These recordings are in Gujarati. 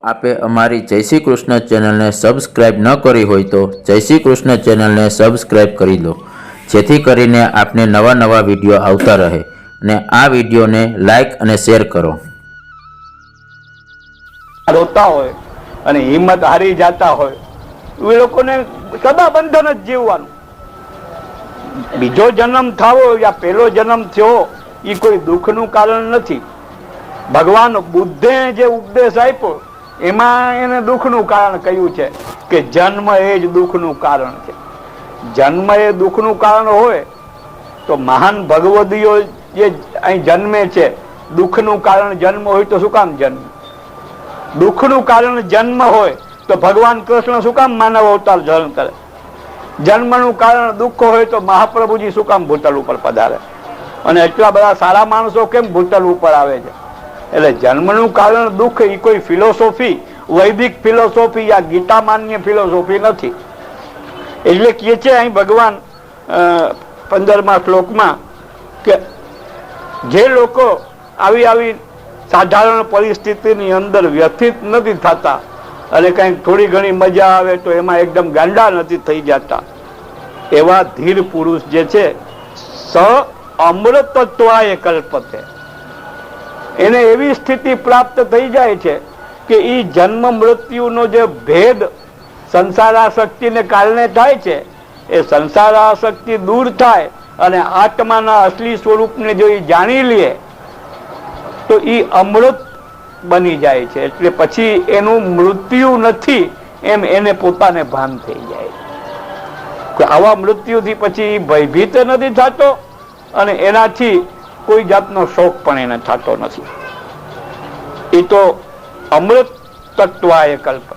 આપે અમારી જય શ્રી કૃષ્ણ ચેનલને સબસ્ક્રાઇબ ન કરી હોય તો જય શ્રી કૃષ્ણ ચેનલને સબસ્ક્રાઇબ કરી લો, જેથી કરીને આપને નવા નવા વિડીયો આવતા રહે અને આ વિડીયોને લાઈક અને શેર કરો. રોતા હોય અને હિંમત હારી જતા હોય એ લોકોને સદા બંધન જ જીવવાનું. બીજો જન્મ થવો યા પહેલો જન્મ થયો એ કોઈ દુઃખનું કારણ નથી. ભગવાન બુદ્ધે જે ઉપદેશ આપ્યો એમાં એને દુઃખનું કારણ કહ્યું છે કે જન્મ એ જ દુઃખનું કારણ છે. જન્મ એ દુઃખનું કારણ હોય તો મહાન ભગવદીઓ જે અહીં જન્મે છે, દુઃખનું કારણ જન્મ હોય તો શું કામ જન્મ? દુઃખનું કારણ જન્મ હોય તો ભગવાન કૃષ્ણ શું કામ માનવ અવતાર ધારણ કરે? જન્મનું કારણ દુઃખ હોય તો મહાપ્રભુજી શું કામ ભૂતલ ઉપર પધારે? અને એટલા બધા સારા માણસો કેમ ભૂતલ ઉપર આવે છે? એટલે જન્મનું કારણ દુઃખ એ કોઈ ફિલોસોફી, વૈદિક ફિલોસોફી યા ગીતા માન્ય ફિલોસોફી નથી. એટલે કહે છે અહીં ભગવાન 15મા શ્લોકમાં કે જે લોકો આવી સાધારણ પરિસ્થિતિની અંદર વ્યથિત નથી થતા અને કંઈક થોડી ઘણી મજા આવે તો એમાં એકદમ ગાંડા નથી થઈ જતા, એવા ધીર પુરુષ જે છે સ અમૃતત્વાય કલ્પતે, એને એવી સ્થિતિ પ્રાપ્ત થઈ જાય છે કે એ જન્મ મૃત્યુનો જે ભેદ સંસારાસક્તિને કારણે થાય છે એ સંસારાસક્તિ દૂર થાય અને આત્માના અસલી સ્વરૂપને જો એ જાણી લે તો એ અમૃત બની જાય છે. એટલે પછી એનું મૃત્યુ નથી એમ એને પોતાને ભાન થઈ જાય કે આવા મૃત્યુથી પછી ભયભીત નથી થતો અને એનાથી કોઈ જાતનો શોક પણ એને થતો નથી. એ તો અમૃત તત્વાય કલ્પ,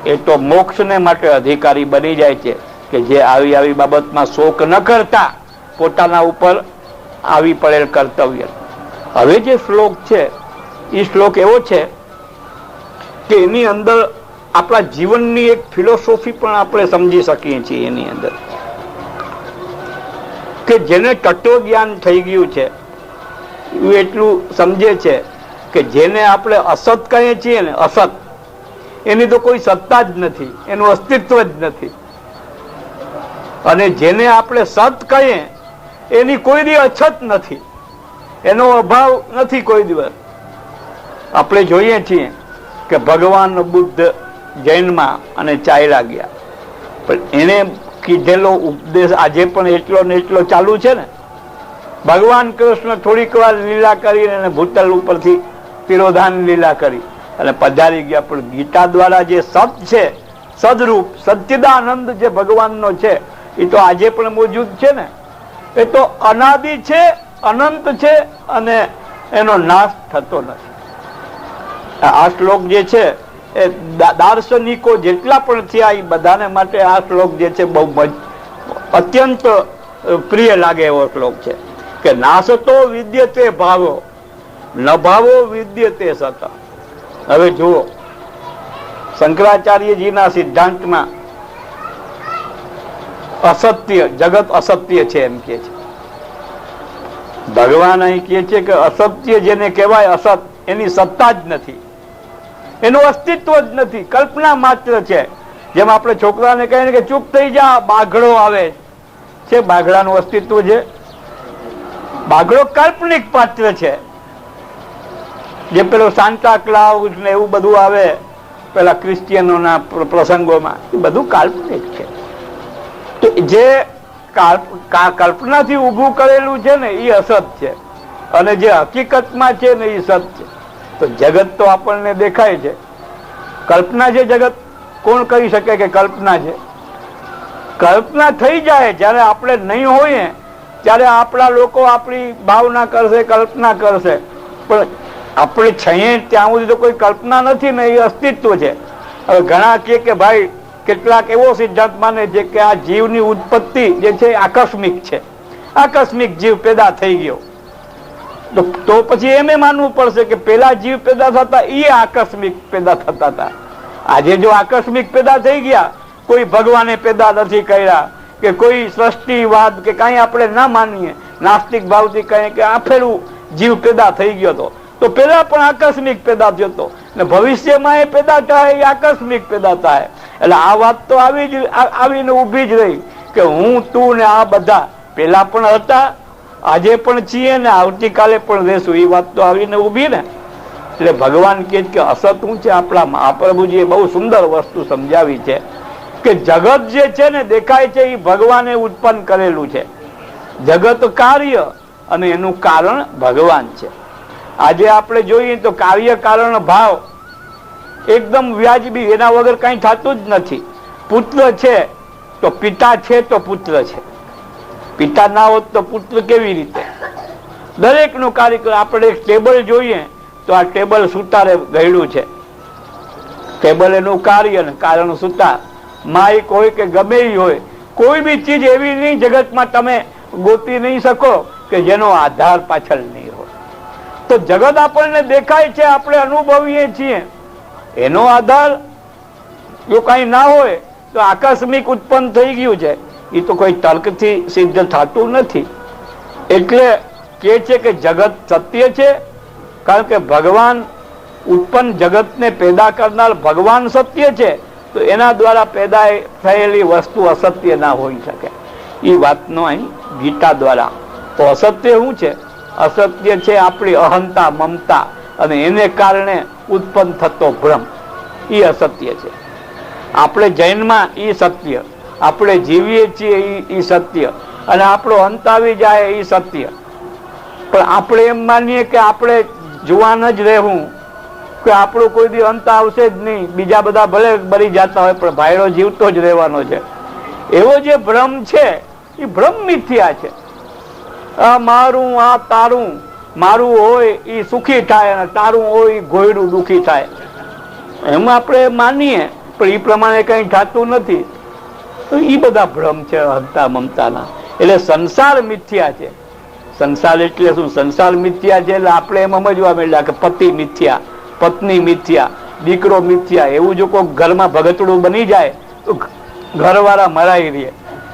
એ તો મોક્ષને માટે અધિકારી બની જાય છે કે જે આવી બાબતમાં શોક ન કરતા પોતાના ઉપર આવી પડેલ કર્તવ્ય. હવે જે શ્લોક છે એ શ્લોક એવો છે કે એની અંદર આપણા જીવનની એક ફિલોસોફી પણ આપણે સમજી શકીએ છીએ. એની અંદર કે જેને તત્વજ્ઞાન થઈ ગયું છે એ એટલું સમજે છે કે જેને આપણે અસત કહીએ છીએ ને, અસત, એની તો કોઈ સત્તા જ નથી, એનું અસ્તિત્વ જ નથી. અને જેને આપણે સત કહીએ એની કોઈ દી અછત નથી, એનો અભાવ નથી કોઈ દિવસ. આપણે જોઈએ છીએ કે ભગવાન બુદ્ધ જૈનમાં અને ચાલ્યા ગયા, પણ એને કીધેલો ઉપદેશ આજે પણ એટલો ને એટલો ચાલુ છે ને. ભગવાન કૃષ્ણ થોડીક વાર લીલા કરીને એને ભૂતલ ઉપરથી તિરોધાન લીલા કરી અને પધારી ગયા, પણ ગીતા દ્વારા જે સત છે, સદરૂપ સચ્ચિદાનંદ જે ભગવાનનો છે એ તો આજે પણ મોજૂદ છે ને. એ તો અનાદિ છે, અનંત છે અને એનો નાશ થતો નથી. આ શ્લોક જે છે એ દાર્શનિકો જેટલા પણ થયા એ બધાને માટે આ શ્લોક જે છે બહુ અત્યંત પ્રિય લાગે એવો શ્લોક છે કે નાસતો વિદ્યતે ભાવો ન ભાવો વિદ્યતે સત. હવે જુઓ, શંકરાચાર્યજીના સિદ્ધાંતમાં અસત્ય, જગત અસત્ય છે એમ કે છે. ભગવાન અહીં કહે છે કે અસત્ય જેને કહેવાય અસત, એની સત્તા જ નથી, એનું અસ્તિત્વ જ નથી, કલ્પના માત્ર છે. જેમ આપણે છોકરાને કહીએ કે ચૂપ થઈ જા, બાઘડો આવે છે, બાઘડાનું અસ્તિત્વ છે? બાઘડો કાલ્પનિક પાત્ર છે. જે પેલો સાન્ટા ક્લાઉઝ ને એવું બધું આવે પેલા ક્રિશ્ચિયનોના પ્રસંગોમાં, એ બધું કાલ્પનિક છે. તો જે કલ્પનાથી ઊભું કરેલું છે ને એ અસત છે અને જે હકીકતમાં છે ને એ સત છે. તો જગત તો આપણને દેખાય છે, કલ્પના છે જગત? કોણ કહી શકે કે કલ્પના છે? કલ્પના થઈ જાય જ્યારે આપણે નહીં હોઈએ ત્યારે આપણા લોકો આપણી ભાવના કરશે, કલ્પના કરશે, પણ આપણે છીએ ત્યાં સુધી તો કોઈ કલ્પના નથી ને, એ અસ્તિત્વ છે. હવે ઘણા કે ભાઈ કેટલાક એવો સિદ્ધાંત માને છે કે આ જીવની ઉત્પત્તિ જે છે આકસ્મિક છે, આકસ્મિક જીવ પેદા થઈ ગયો. તો પછી એમ માનવું પડશે કે પેલા જીવ પેદા થતા એ આકસ્મિક પેદા થતા હતા. આજે જો આકસ્મિક પેદા થઈ ગયા, કોઈ ભગવાને પેદા નથી કર્યા કે કોઈ સૃષ્ટિવાદ કે કઈ આપણે ના માનીએ, નાસ્તિક ભાવથી કહીએ કે આ ફેરું જીવ પેદા થઈ ગયો હતો, તો પેલા પણ આકસ્મિક પેદા થયો હતો. ને ભવિષ્યમાં એ પેદા થાય એ આકસ્મિક પેદા થાય. એટલે આ વાત તો આવીને ઊભી જ રહી કે હું, તું ને આ બધા પેલા પણ હતા, આજે પણ છીએ ને આવતીકાલે પણ રહેશું. એ વાત તો આવીને ઊભી ને. એટલે ભગવાન કહે કે અસત શું છે? આપણા મહાપ્રભુજીએ બહુ સુંદર વસ્તુ સમજાવી છે કે જગત જે છે ને દેખાય છે એ ભગવાને ઉત્પન્ન કરેલું છે. જગત કાર્ય અને એનું કારણ ભગવાન છે. આજે આપણે જોઈએ તો કાર્ય કારણ ભાવ એકદમ વ્યાજબી, એના વગર કઈ થતું જ નથી. પુત્ર છે તો પિતા છે તો પુત્ર છે, પિતા ના હોત તો પુત્ર કેવી રીતે? દરેકનું કાર્ય. આપણે એક ટેબલ જોઈએ તો આ ટેબલ સુતારે ગયડું છે. ટેબલ એનું કાર્ય ને કારણ સુતાર. માઇક હોય કે ગમે એ હોય, કોઈ બી ચીજ એવી નહીં જગતમાં તમે ગોતી નહીં શકો કે જેનો આધાર પાછળ નહીં હોય. તો જગત આપણને દેખાય છે, આપણે અનુભવીએ છીએ, એનો આધાર જો કઈ ના હોય તો આકસ્મિક ઉત્પન્ન થઈ ગયું છે. એ તો કોઈ તર્કથી સિદ્ધ થતું નથી. એટલે કે છે કે જગત સત્ય છે, કારણ કે ભગવાન ઉત્પન્ન જગતને પેદા કરનાર ભગવાન સત્ય છે, તો એના દ્વારા પેદા થયેલી વસ્તુ અસત્ય ના હોઈ શકે. એ વાતનો અહીં ગીતા દ્વારા. તો અસત્ય શું છે? અસત્ય છે આપણી અહંતા, મમતા અને એને કારણે ઉત્પન્ન થતો ભ્રમ. એ અસત્ય છે. આપણે જૈનમાં એ સત્ય, આપણે જીવીએ છીએ એ સત્ય, અને આપણો અંત આવી જાય એ સત્ય. પણ આપણે એમ માનીએ કે આપણે જુવાન જ રહેવું, કે આપણો કોઈ દી અંત આવશે જ નહીં, બીજા બધા ભલે મરી જતા હોય પણ ભાઈડો જીવતો જ રહેવાનો છે. એવો જે ભ્રમ છે એ ભ્રમ મિથ્યા છે. આ મારું, આ તારું, મારું હોય એ સુખી થાય અને તારું હોય એ ઘોયડું દુઃખી થાય, એમ આપણે માનીએ, પણ એ પ્રમાણે કઈ થતું નથી. તો એ બધા ભ્રમ છે હંતા મમતાના. એટલે સંસાર મિથ્યા છે. સંસાર એટલે શું? સંસાર મિથ્યા છે એટલે આપણે એમ સમજવા માંડ્યા કે પતિ મિથ્યા, પત્ની મિથ્યા, દીકરો મિથ્યા. એવું જો કોઈ ઘરમાં ભગતડું બની જાય તો ઘરવાળા મરાઈ રહે,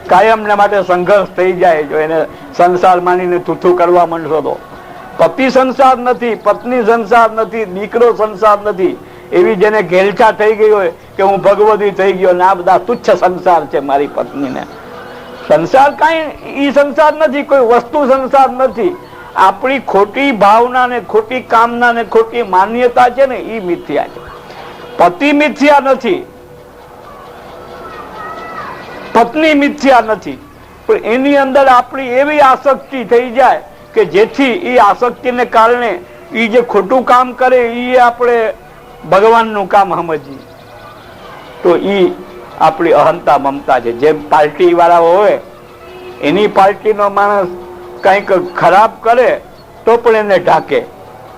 કાયમને માટે સંઘર્ષ થઈ જાય જો એને સંસાર માનીને થૂથું કરવા માંડશો તો. પતિ સંસાર નથી, પત્ની સંસાર નથી, દીકરો સંસાર નથી. એવી જેને ઘેલછા થઈ ગઈ હોય કે હું ભગવતી થઈ ગયો ને આ બધા તુચ્છ સંસાર છે મારી પત્નીને. સંસાર કઈ ઈ સંસાર નથી, કોઈ વસ્તુ સંસાર નથી. આપણી ખોટી ભાવના ને ખોટી કામના ને ખોટી માન્યતા છે ને એ મિથ્યા છે. પતિ મિથ્યા નથી, પત્ની મિથ્યા નથી, પણ એની અંદર આપણી એવી આસક્તિ થઈ જાય કે જેથી એ આસક્તિને કારણે એ જે ખોટું કામ કરે એ આપણે ભગવાનનું કામ સમજીએ. તો એ આપણી અહંતા મમતા છે. જેમ પાર્ટી વાળા હોય, એની પાર્ટીનો માણસ કંઈક ખરાબ કરે તો પણ એને ઢાકે,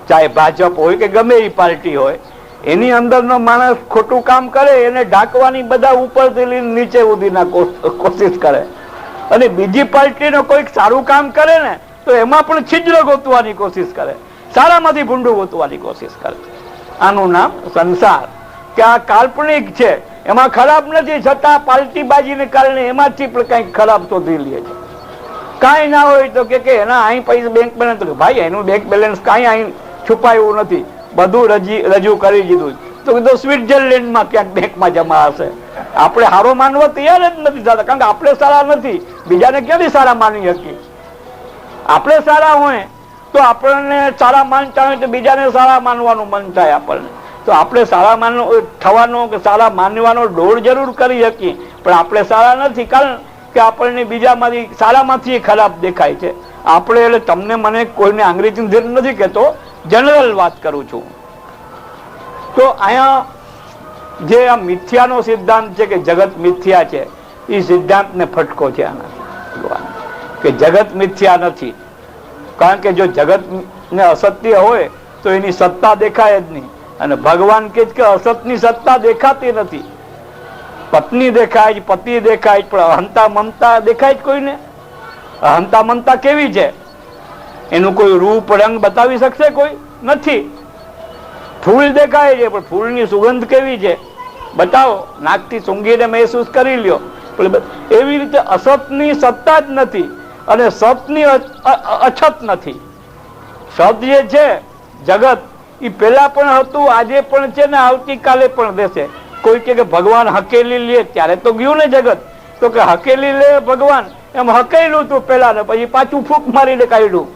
ચાહે ભાજપ હોય કે ગમે એ પાર્ટી હોય. એની અંદરનો માણસ ખોટું કામ કરે એને ઢાંકવાની બધા ઉપરથી લઈને નીચે સુધીના કોશિશ કરે, અને બીજી પાર્ટીનો કોઈક સારું કામ કરે ને તો એમાં પણ છિદ્ર ગોતવાની કોશિશ કરે, સારામાંથી ભૂંડું ગોતવાની કોશિશ કરે. આનું નામ સંસાર. કે આ કાલ્પનિક છે, એમાં ખરાબ નથી, છતાં પાર્ટી બાજીને કારણે એમાંથી પણ કંઈક ખરાબ શોધી લે છે. કાંઈ ના હોય તો કે એના અહીં પૈસા બેંક બેલેન્સ, ભાઈ એનું બેંક બેલેન્સ કાંઈ અહીં છુપાયું નથી, બધું રજૂ કરી દીધું. તો કીધું સ્વિટ્ઝરલેન્ડમાં ક્યાંક બેંકમાં જમા હશે. આપણે સારો માનવા તૈયાર જ નથી થતા, કારણ કે આપણે સારા નથી, બીજાને ક્યાંથી સારા માની શકીએ? આપણે સારા હોય તો આપણને સારા માનતા હોય તો બીજાને સારા માનવાનું મન થાય આપણને. તો આપણે સારા થવાનો કે સારા માનવાનો દોડ જરૂર કરી શકીએ, પણ આપણે સારા નથી, કારણ કે આપણને બીજામાંથી સારામાંથી ખરાબ દેખાય છે. આપણે એટલે તમને મને કોઈને અંગ્રેજી ધ્યાન નથી કહેતો, જનરલ વાત કરું છું. તો અહીંયા જે આ મિથ્યાનો સિદ્ધાંત છે કે જગત મિથ્યા છે, એ સિદ્ધાંતને ફટકો છે આના કે જગત મિથ્યા નથી. કારણ કે જો જગત ને અસત્ય હોય તો એની સત્તા દેખાય જ નહીં, અને ભગવાન કે અસતની સત્તા દેખાતી નથી. પત્ની દેખાય, પતિ દેખાય, પણ અહંતા મમતા દેખાય જ કોઈને? અહંતા મમતા કેવી છે? એનું કોઈ રૂપ રંગ બતાવી શકશે કોઈ? નથી. ફૂલ દેખાય છે પણ ફૂલની સુગંધ કેવી છે બતાવો, નાકથી સૂંઘીને મહેસૂસ કરી લ્યો. એવી રીતે અસતની સત્તા જ નથી અને સતની અછત નથી. સત જે છે જગત એ પેલા પણ હતું, આજે પણ છે ને આવતીકાલે પણ રહેશે. કોઈ કે ભગવાન હકેલી લે ત્યારે તો ગયું ને જગત, તો કે હકેલી લે ભગવાન, એમ હકેલું તું પેલા ને પછી પાછું ફૂંક મારીને કાઢ્યું.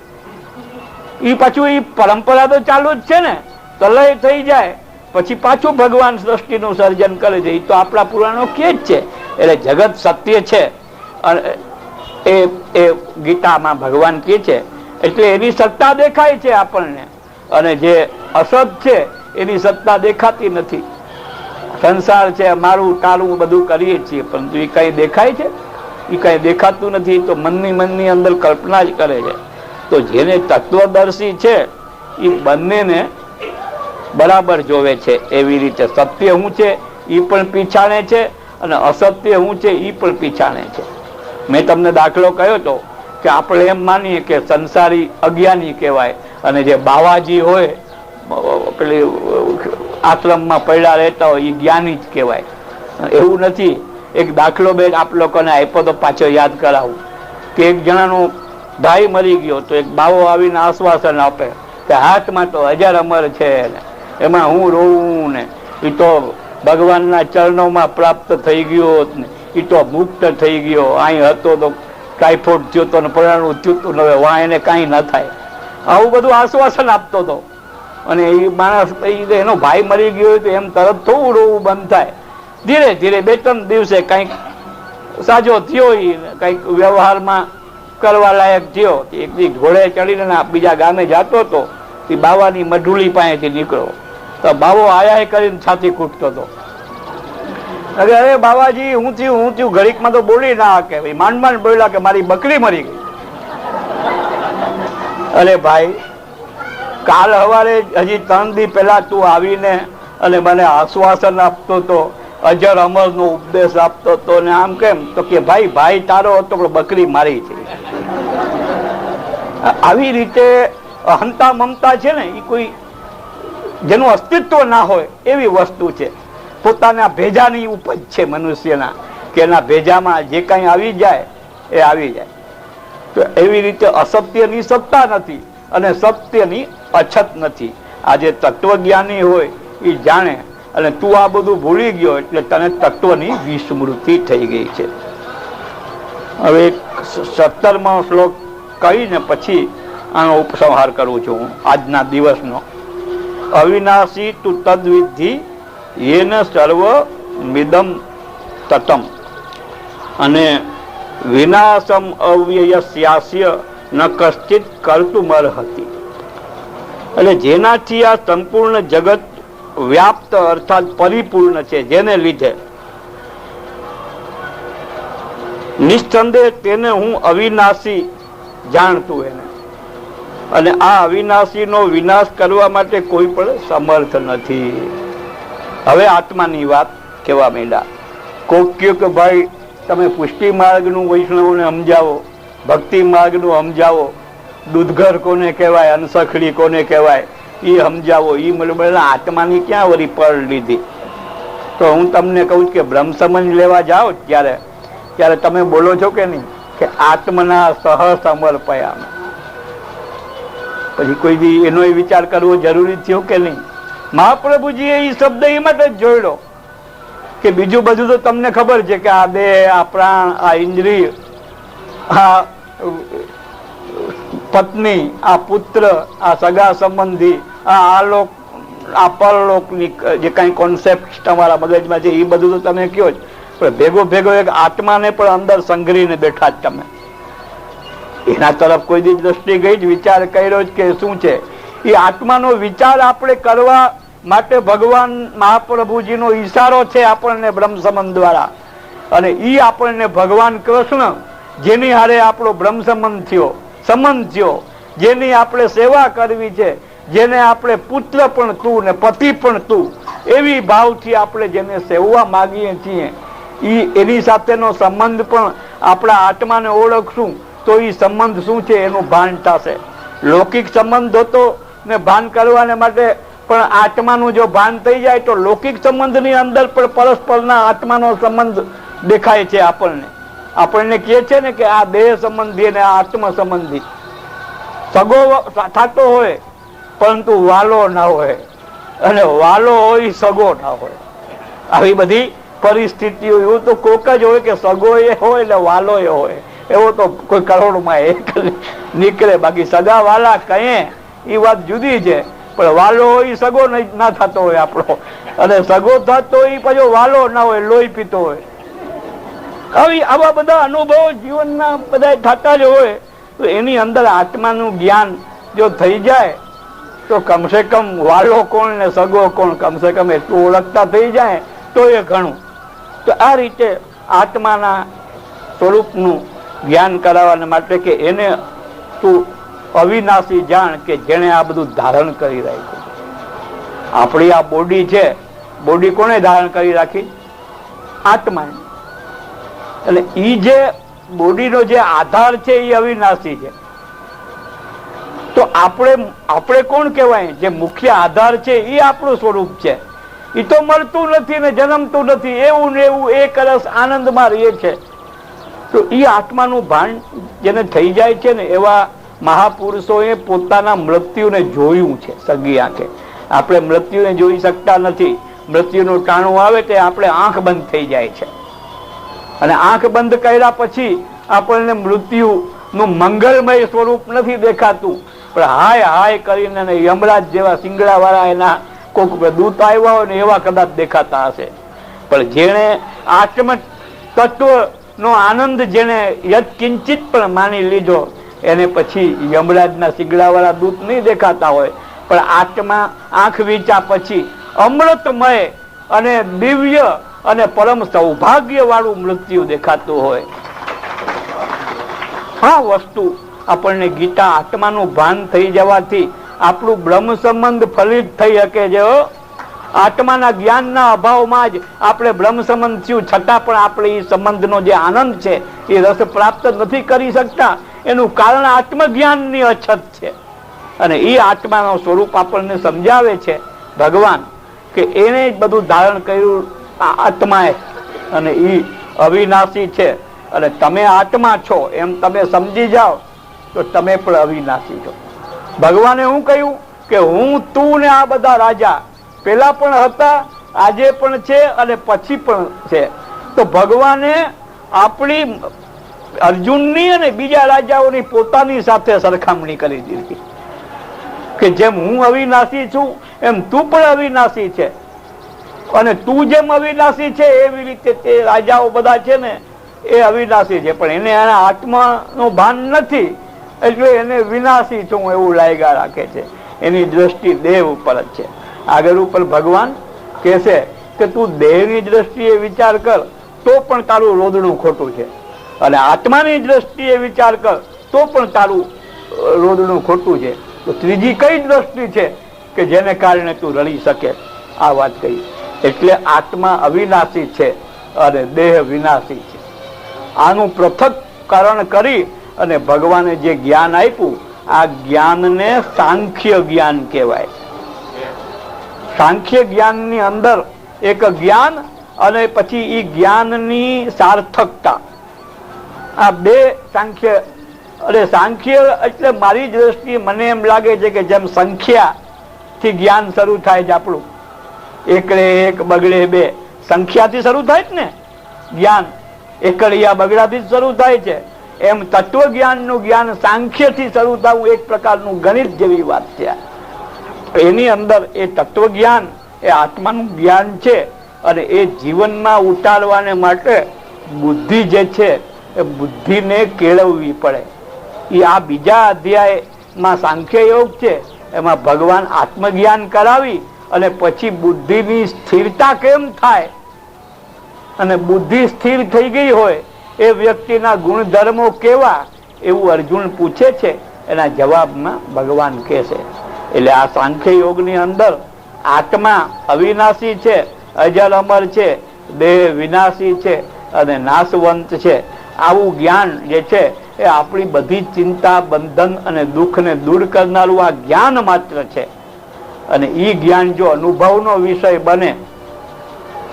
એ પાછું એ પરંપરા તો ચાલુ જ છે ને, પ્રલય થઈ જાય પછી પાછું ભગવાન સૃષ્ટિનું સર્જન કરે છે. એ તો આપણા પુરાણો કે જ છે. એટલે જગત સત્ય છે અને એ ગીતામાં ભગવાન કે છે, એટલે એની સત્તા દેખાય છે આપણને, અને જે અસત છે એની સત્તા દેખાતી નથી. સંસાર છે, મારું તારું બધું કરીએ છીએ, પરંતુ એ કઈ દેખાય છે? એ કઈ દેખાતું નથી. તો મનની અંદર કલ્પના જ કરે છે. તો જેને તત્વદર્શી છે એ બંનેને બરાબર જોવે છે. એવી રીતે સત્ય શું છે એ પણ પીછાણે છે, અને અસત્ય શું છે એ પણ પીછાણે છે. મેં તમને દાખલો કહ્યો હતો કે આપણે એમ માનીએ કે સંસારી અજ્ઞાની કહેવાય, અને જે બાવાજી હોય પેલી આશ્રમમાં પડ્યા રહેતા હોય એ જ્ઞાની જ કહેવાય. એવું નથી. એક દાખલો બે આપ લોકોને આપ્યો તો પાછો યાદ કરાવું કે એક જણાનો ભાઈ મરી ગયો, તો એક બાવો આવીને આશ્વાસન આપે કે હાથમાં તો 1000 અમર છે, એમાં હું રોવું ને, એ તો ભગવાનના ચરણોમાં પ્રાપ્ત થઈ ગયો ને, એ તો મુક્ત થઈ ગયો, અહીં હતો તો ટાઈફોઇડ થયો તો પરાણું થયું હતું, હવે વાં એને કાંઈ ન થાય. આવું બધું આશ્વાસન આપતો હતો. અને એ માણસ એનો ભાઈ મરી ગયો તો એમ તરત થોડું રોવું બંધ થાય. ધીરે ધીરે 2-3 દિવસે કંઈક સાજો થયો, કંઈક વ્યવહારમાં કરવા લાયક થયો. એક દી ઘોડે ચડીને બીજા ગામે જતો હતો, એ બાવાની મઢુલી પાસેથી નીકળ્યો તો બાવો આયા કરીને છાતી કૂટતો હતો. અરે બાવાજી હું થયું ઘડીકમાં તો બોલી ના કે માંડ બોલ્યા કે મારી બકરી મરી ગઈ. અરે ભાઈ, કાલ સવારે હજી 3 દી પહેલા તું આવીને અને મને આશ્વાસન આપતો હતો, 1000 અમર નો ઉપદેશ આપતો હતો ને આમ કેમ? તો કે ભાઈ તારો હતો પણ બકરી મારી છે. આવી રીતે હંતા મમતા છે ને, એ કોઈ જેનું અસ્તિત્વ ના હોય એવી વસ્તુ છે. પોતાના ભેજાની ઉપજ છે મનુષ્યના, કે એના ભેજામાં જે કઈ આવી જાય એ આવી જાય. તો એવી રીતે અસત્યની સત્તા નથી અને સત્યની અછત નથી. આજે તત્વજ્ઞાની હોય એ જાણે, અને તું આ બધું ભૂલી ગયો એટલે તને તત્વની વિસ્મૃતિ થઈ ગઈ છે. હવે 17મો શ્લોક કહીને પછી આનો ઉપસંહાર કરું છું હું આજના દિવસનો. અવિનાશી તું તદ્વિધિ યેન સર્વ મિદમ તતમ, અને વિનાશમ અવ્યયસ્યાસ્ય ન કશ્ચિત કર્તુમર્હતિ. એટલે જેનાથી આ સંપૂર્ણ જગત વ્યાપ્ત અર્થાત પરિપૂર્ણ છે, જેને લીધે નિસ્સંદેહ તેને હું અવિનાશી જાણતું એને, અને આ અવિનાશી નો વિનાશ કરવા માટે કોઈ પણ સમર્થ નથી. હવે આત્માની વાત કહેવા માંડ્યા. કોક કહ્યું કે ભાઈ તમે પુષ્ટિ માર્ગનું વૈષ્ણવને સમજાવો, ભક્તિ માર્ગનું સમજાવો, દૂધઘર કોને કહેવાય, અનસખડી કોને કહેવાય એ સમજાવો. એ મને આત્માની ક્યાં વળી પડ લીધી? તો હું તમને કહું કે બ્રહ્મ સમજ લેવા જાઓ ત્યારે તમે બોલો છો કે નહીં કે આત્મના સહ સમર્પયા? પછી કોઈ દી એનો વિચાર કરવો જરૂરી થયો કે નહીં? મહાપ્રભુજીએ એ શબ્દ એ માટે જ જોડ્યો કે બીજું બધું તો તમને ખબર છે કે આ દેહ, આ પ્રાણ, આ ઇન્દ્રિય, આ પત્ની, આ પુત્ર, આ સગા સંબંધી, આ આલોક, આ પરલોકની જે કઈ કોન્સેપ્ટ તમારા મગજમાં છે એ બધું તો તમે કયો જ, પણ ભેગો એક આત્માને પણ અંદર સંઘરીને બેઠા જ તમે. એના તરફ કોઈ દી દ્રષ્ટિ ગઈ જ, વિચાર કર્યો જ કે શું છે એ આત્માનો વિચાર આપણે કરવા માટે ભગવાન મહાપ્રભુજીનો ઈશારો છે આપણને બ્રહ્મ સંબંધ દ્વારા. અને ઈ આપણને ભગવાન કૃષ્ણ જેની હારે આપણો બ્રહ્મ સંબંધ થયો, જેની આપણે સેવા કરવી છે, જેને આપણે પુત્ર પણ તું ને પતિ પણ તું એવી ભાવથી આપણે જેને સેવવા માંગીએ છીએ, એની સાથેનો સંબંધ પણ આપણા આત્માને ઓળખશું તો એ સંબંધ શું છે એનું ભાન થશે. લૌકિક સંબંધ હતો ને ભાન કરવાને માટે પણ આત્માનું જો ભાન થઈ જાય તો લૌકિક સંબંધની અંદર પણ પરસ્પરના આત્માનો સંબંધ દેખાય છે. આપણને કહે છે ને કે આ દેહ સંબંધી અને આત્મ સંબંધી સગો થતો હોય પરંતુ વાલો ના હોય, અને વાલો હોય સગો ના હોય. આવી બધી પરિસ્થિતિઓ એવું તો કોક જ હોય કે સગો એ હોય એટલે વાલો એ હોય, એવો તો કોઈ કરોડમાં એક નીકળે. બાકી સગા વાલા કહે એ વાત જુદી છે, પણ વાલો હોય સગો ના થતો હોય આપણો, અને સગો થતો હોય પાછો વાલો ના હોય, લોહી પીતો હોય. આવી આવા બધા અનુભવો જીવનના બધા થતા જ હોય. તો એની અંદર આત્માનું જ્ઞાન જો થઈ જાય તો કમસે કમ વાલો કોણ ને સગો કોણ કમસે કમ એટલું ઓળખતા થઈ જાય તો એ ઘણું. તો આ રીતે આત્માના સ્વરૂપનું જ્ઞાન કરાવવા માટે કે એને તું અવિનાશી જાણ કે જેણે આ બધું ધારણ કરી રાખ્યું. આપણી આ બોડી છે, બોડી કોને ધારણ કરી રાખી? આત્માએ. એટલે ઈ જે બોડીનો જે આધાર છે એ અવિનાશી છે. તો આપણે કોણ કહેવાય? જે મુખ્ય આધાર છે એ આપણું સ્વરૂપ છે. એ તો મળતું નથી ને જન્મતું નથી, એવું ને એવું એક રસ આનંદમાં રહે છે. તો એ આત્માનું ભાન જેને થઈ જાય છે ને એવા મહાપુરુષોએ પોતાના મૃત્યુને જોયું છે સગી આંખે. આપણે મૃત્યુને જોઈ શકતા નથી. મૃત્યુનું ટાણું આવે તે આપણે આંખ બંધ થઈ જાય છે, અને આંખ બંધ કર્યા પછી આપણને મૃત્યુનું મંગલમય સ્વરૂપ નથી દેખાતું, પણ હાય હાય કરીને યમરાજ જેવા સિંગડા વાળા એના કોક દૂત આવ્યા હોય ને એવા કદાચ દેખાતા હશે. પણ જેણે આત્મ તત્વ નો આનંદ જેને યત્કિંચિત પણ માની લીધો એને પછી યમરાજના સિંગડા વાળા દૂત નહીં દેખાતા હોય, પણ આત્મા આંખ વીંચા પછી અમૃતમય અને દિવ્ય અને પરમ સૌભાગ્ય વાળું મૃત્યુ દેખાતું હોય. આ વસ્તુ આપણને ગીતા આત્માનું ભાન થઈ જવાથી આપણું બ્રહ્મ સંબંધ ફલિત થઈ શકે છે. આત્માના જ્ઞાનના અભાવમાં જ આપણે બ્રહ્મ સંબંધ થયું, છતાં પણ આપણે એ સંબંધનો જે આનંદ છે એ રસ પ્રાપ્ત નથી કરી શકતા. એનું કારણ આત્મજ્ઞાનની અછત છે. અને એ આત્માનું સ્વરૂપ આપણને સમજાવે છે ભગવાન કે એને જ બધું ધારણ કર્યું આત્માએ, અને એ અવિનાશી છે. અને તમે આત્મા છો એમ તમે સમજી જાઓ તો તમે પણ અવિનાશી છો. ભગવાને શું કહ્યું કે હું તું ને આ બધા રાજા પેલા પણ હતા, આજે પણ છે અને પછી પણ છે. તો ભગવાને આપણી અર્જુનની અને બીજા રાજાઓની પોતાની સાથે સરખામણી કરી દીધી કે જેમ હું અવિનાશી છું એમ તું પણ અવિનાશી છે, અને તું જેમ અવિનાશી છે એવી રીતે તે રાજાઓ બધા છે ને એ અવિનાશી છે, પણ એને એના આત્માનું ભાન નથી એટલે એને વિનાશી છું એવું લાગ્યા રાખે છે. એની દ્રષ્ટિ દેહ ઉપર જ છે. આગળ ઉપર ભગવાન કહે છે કે તું દેહની દ્રષ્ટિએ વિચાર કર તો પણ તારું રોદણું ખોટું છે, અને આત્માની દ્રષ્ટિએ વિચાર કર તો પણ તારું રોદણું ખોટું છે. તો ત્રીજી કઈ દ્રષ્ટિ છે કે જેને કારણે તું રડી શકે? આ વાત કહી. એટલે આત્મા અવિનાશી છે અને દેહ વિનાશી છે. આનું પૃથક્કરણ કરી અને ભગવાને જે જ્ઞાન આપ્યું આ જ્ઞાનને સાંખ્ય જ્ઞાન કહેવાય. સાંખ્ય જ્ઞાનની અંદર એક જ્ઞાન અને પછી એ જ્ઞાનની સાર્થકતા, આ બે સાંખ્ય. અને સાંખ્ય એટલે મારી દ્રષ્ટિએ મને એમ લાગે છે કે જેમ સંખ્યા થી જ્ઞાન શરૂ થાય છે આપણું, એકડે એક બગડે બે, સંખ્યાથી શરૂ થાય છે ને જ્ઞાન, એકડિયા બગડાથી જ શરૂ થાય છે. એમ તત્વજ્ઞાનનું જ્ઞાન સાંખ્યથી શરૂ થવું એક પ્રકારનું ગણિત જેવી વાત છે. એની અંદર એ તત્વજ્ઞાન એ આત્માનું જ્ઞાન છે, અને એ જીવનમાં ઉતારવાને માટે બુદ્ધિ જે છે એ બુદ્ધિને કેળવવી પડે. એ આ બીજા અધ્યાયમાં સાંખ્ય યોગ છે, એમાં ભગવાન આત્મજ્ઞાન કરાવી અને પછી બુદ્ધિની સ્થિરતા કેમ થાય, અને બુદ્ધિ સ્થિર થઈ ગઈ હોય એ વ્યક્તિના ગુણધર્મો કેવા એવું અર્જુન પૂછે છે. એના જવાબમાં ભગવાન કહે છે. એટલે આ સાંખ્ય યોગની અંદર આત્મા અવિનાશી છે, અજર અમર છે, દેહ વિનાશી છે અને નાશવંત છે. આવું જ્ઞાન જે છે એ આપણી બધી ચિંતા, બંધન અને દુઃખને દૂર કરનારું આ જ્ઞાન માત્ર છે. અને એ જ્ઞાન જો અનુભવનો વિષય બને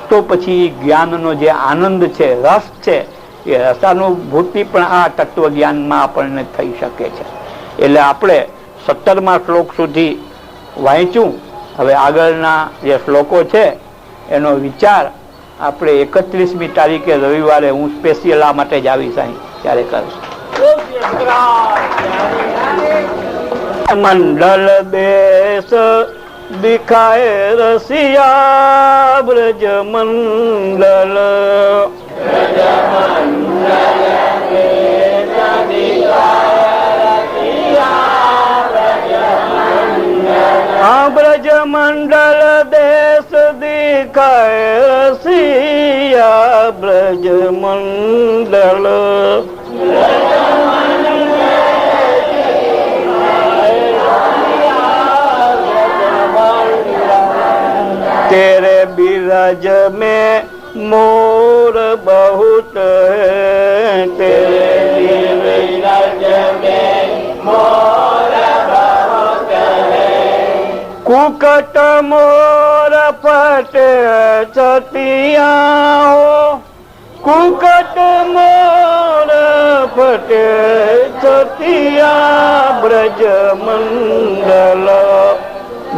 તો પછી જ્ઞાનનો જે આનંદ છે, રસ છે, એ રસાનુભૂતિ પણ આ તત્વજ્ઞાનમાં આપણને થઈ શકે છે. એટલે આપણે 17મા શ્લોક સુધી વાંચ્યું. હવે આગળના જે શ્લોકો છે એનો વિચાર આપણે 31મી તારીખે રવિવારે હું સ્પેશિયલ આ માટે જ આવીશ અહીં ત્યારે કરીશ. મંડલ દેશ દિખાય રસિયા બ્રજ મંડલ બ્રજ મંડલ દેશ દિખાય રસિયા બ્રજ મંડલ तेरे बिरज में मोर बहुत है, तेरे बिरज में मोर बहुत है, कुकट मोर फटे छतिया हो, कुकट मोर फटे छतिया ब्रज मंडल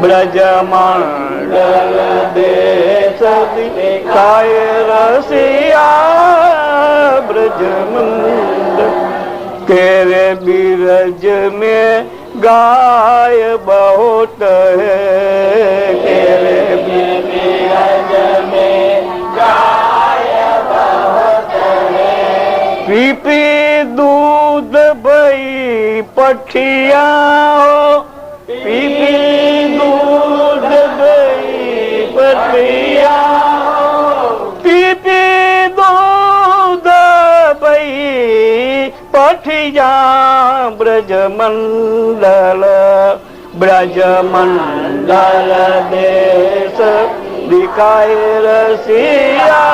ब्रज मंडल देश दिखाए रसिया ब्रज मंडल तेरे बिरज में गाय बहुत है, तेरे बिरज में गाय बहुत है, पी पी दूध भई पठिया हो, पी पी दूध भई पठिया, पी पी दूध भई पठिया ब्रज मंडल ब्रज मंडल देश दिखाए रसिया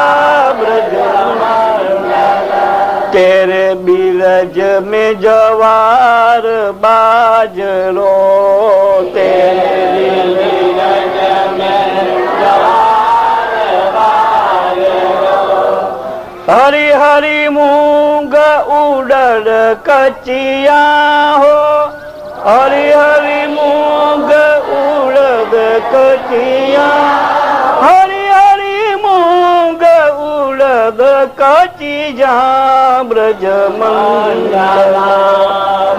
ब्रज मंडल तेरे बिरज में जवार बाजरो, तेरे बिरज में जवार बाजरो, हरी हरी मूंग उड़द कचिया हो, हरी हरी मूंग उड़द कचिया, हरी हरी मूंग उड़द कचिया ब्रज मंडल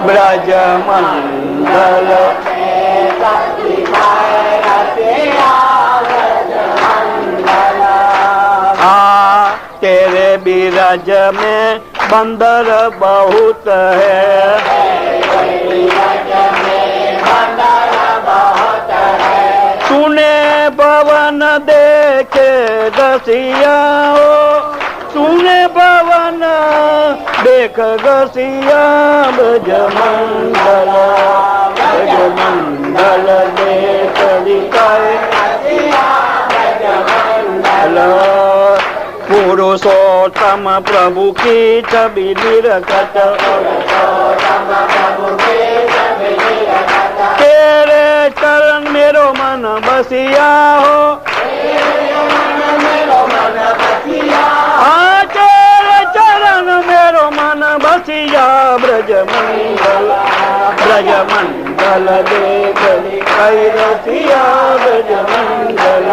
ब्रज मंडल तेरे बिरज में बंदर बहुत है, तूने पवन देखे दसिया हो, तूने पवन देख गसिया ब्रज मंडल देख दिखाए पुरुषोत्तम प्रभु की छवि निरखत, तेरे चरण मेरो मन बसिया हो, हाँ तेरे चरण मेरो मन बसिया ब्रज मंडल देख दिखाई रसिया ब्रज मंडल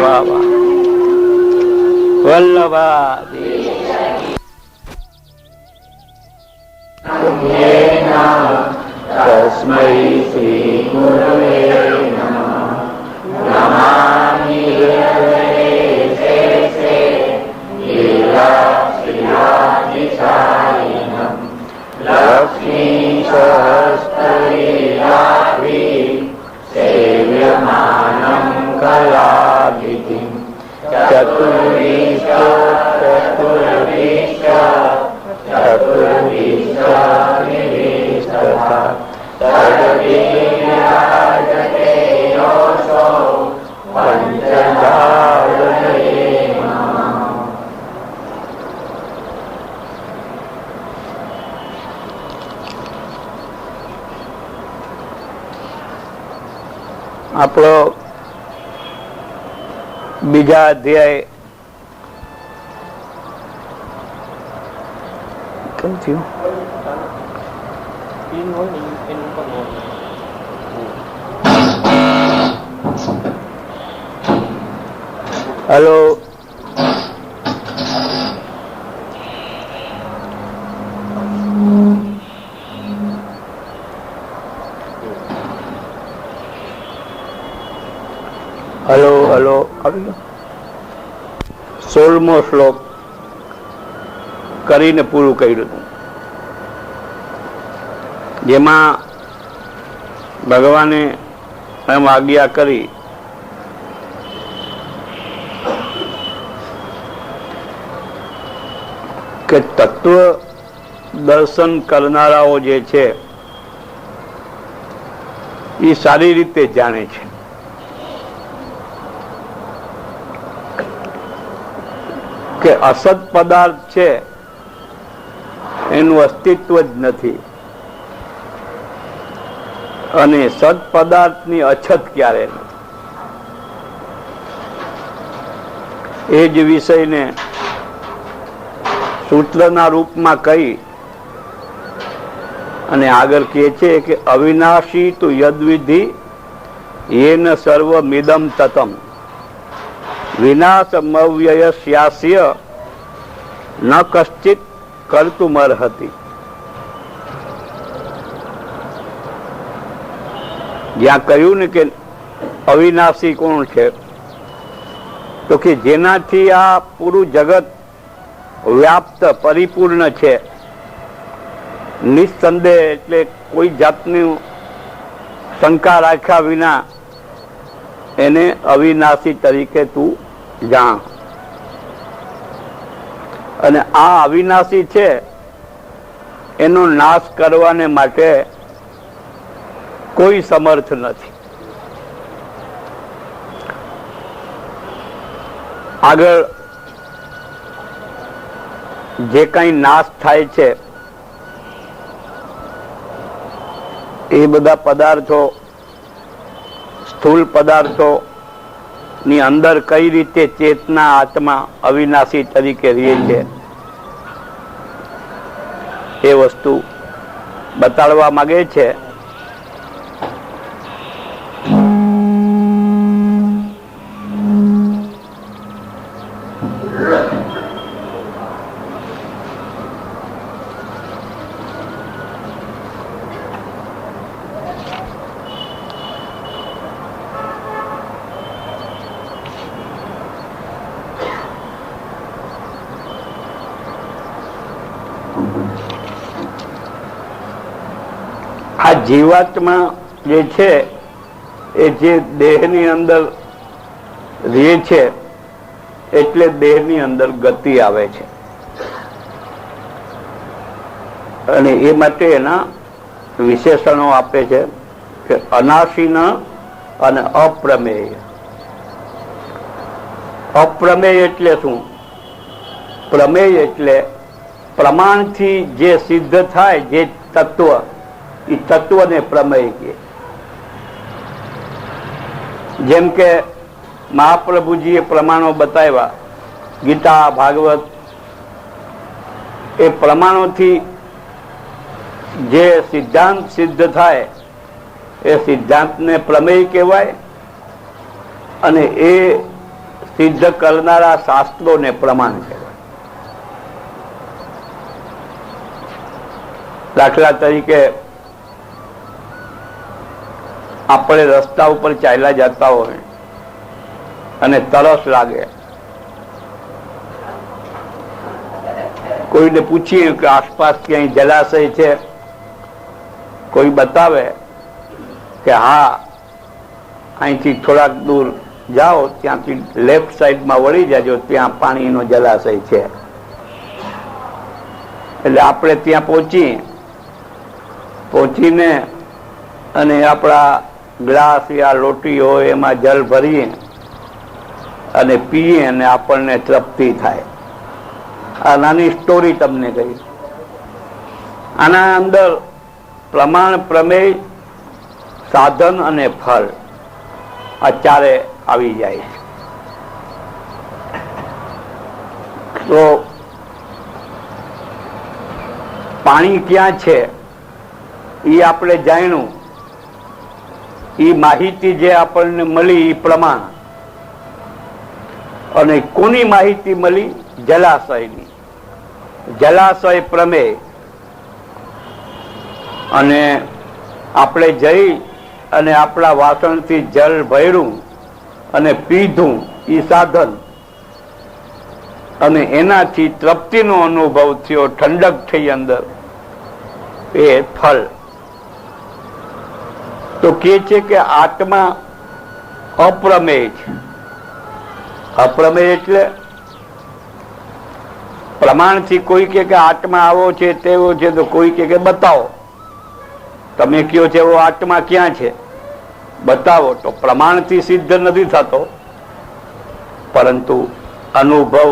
वाह वाह वल्लभा तस्मै श्री गुरवे नमः नमामि हृदये लीलाधिशायिनं लक्ष्मी सहस्रलीलाभि सेव्यमानं कलाभिधिं चतुर्विंश निविष्टथा तद्विराजते योऽसौ पञ्चजालये नमः। આપણો બીજા અધ્યાય શું થયું? હેલો, હલો હલો, આવી ગયો. 16મો શ્લોક કરીને પૂરું કર્યું હતું, જેમાં ભગવાને એમ આજ્ઞા કરી કે તત્વ દર્શન કરનારાઓ જે છે એ સારી રીતે જાણે છે કે અસત પદાર્થ છે એનું અસ્તિત્વ જ નથી અને સત પદાર્થની અછત ક્યારે નથી. એ જ વિષયને સૂત્રના રૂપમાં કહી અને આગળ કહે છે કે અવિનાશી તુ યદ્વિધિ યેન સર્વમિદમ તતમ વિનાશમવ્યયસ્યાસ્ય ન કશ્ચિત કર્તુમર્હતિ. જ્યાં કહ્યું ને કે અવિનાશી કોણ છે, તો કે જેનાથી આ પૂરું જગત વ્યાપ્ત પરિપૂર્ણ છે, નિસ્સંદેહ એટલે કોઈ જાતની શંકા રાખ્યા વિના એને અવિનાશી તરીકે તું જાણ. અને આ અવિનાશી છે એનો નાશ કરવાને માટે કોઈ સમર્થ નથી. આગળ જે કઈ નાશ થાય છે એ બધા પદાર્થો, સ્થૂળ પદાર્થો ની અંદર કઈ રીતે ચેતના આત્મા અવિનાશી તરીકે રહે છે એ વસ્તુ બતાડવા માંગે છે. આ જીવાત્મા જે છે એ જે દેહની અંદર રહે છે એટલે દેહની અંદર ગતિ આવે છે અને એ માટે એના વિશેષણો આપે છે કે અનાશીન અને અપ્રમેય. અપ્રમેય એટલે શું? પ્રમેય એટલે પ્રમાણથી જે સિદ્ધ થાય જે તત્વ, એ તત્વને પ્રમેય કહે. જેમ કે મહાપ્રભુજીએ પ્રમાણો બતાવ્યા, ગીતા, ભાગવત, એ પ્રમાણોથી જે સિદ્ધાંત સિદ્ધ થાય એ સિદ્ધાંતને પ્રમેય કહેવાય અને એ સિદ્ધ કરનારા શાસ્ત્રોને પ્રમાણ કહેવાય. દાખલા તરીકે આપણે રસ્તા ઉપર ચાલ્યા જતા હોય અને તરસ લાગે, કોઈને પૂછીએ કે આસપાસ ક્યાંય જલાશય છે, કોઈ બતાવે કે હા અહીંથી થોડાક દૂર જાઓ, ત્યાંથી લેફ્ટ સાઈડમાં વળી જાજો, ત્યાં પાણીનો જલાશય છે. એટલે આપણે ત્યાં પહોંચીને અને આપણા ગ્લાસ યા લોટી હોય એમાં જલ ભરીએ અને પીએ અને આપણને તૃપ્તિ થાય. આ નાની સ્ટોરી તમને કહી. આના અંદર પ્રમાણ, પ્રમેય, સાધન અને ફળ આ ચારે આવી જાય છે. તો પાણી ક્યાં છે એ આપણે જાણ્યું, એ માહિતી જે આપણને મળી એ પ્રમાણ. અને કોની માહિતી મળી? જલાશયની. જલાશય પ્રમેય. અને આપણે જઈ અને આપણા વાસણથી જળ ભર્યું અને પીધું, એ સાધન. અને એનાથી તૃપ્તિનો અનુભવ થયો, ઠંડક થઈ અંદર, એ ફળ. તો કે છે કે આત્મા અપ્રમેય છે. અપ્રમેય એટલે પ્રમાણથી કોઈ કે આત્મા આવો છે તેવો છે, તો કોઈ કે બતાવો, તમે કયો છે એવો આત્મા ક્યાં છે બતાવો. તો પ્રમાણથી સિદ્ધ નથી થતો, પરંતુ અનુભવ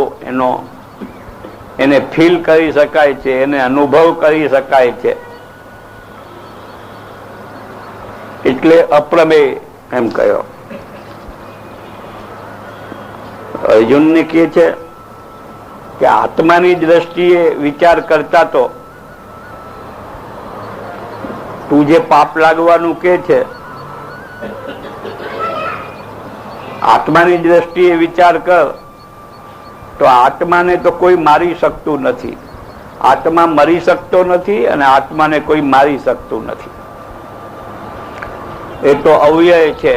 એને ફીલ કરી શકાય છે, એને અનુભવ કરી શકાય છે. એટલે અપ્રમેય એમ કહ્યો. અર્જુનને કહે છે કે આત્માની દ્રષ્ટિએ વિચાર કરતા તો તું જે પાપ લાગવાનું કે છે, આત્માની દ્રષ્ટિએ વિચાર કર તો આત્માને તો કોઈ મારી શકતું નથી. આત્મા મરી શકતો નથી અને આત્માને કોઈ મારી શકતું નથી. એ તો અવ્યય છે.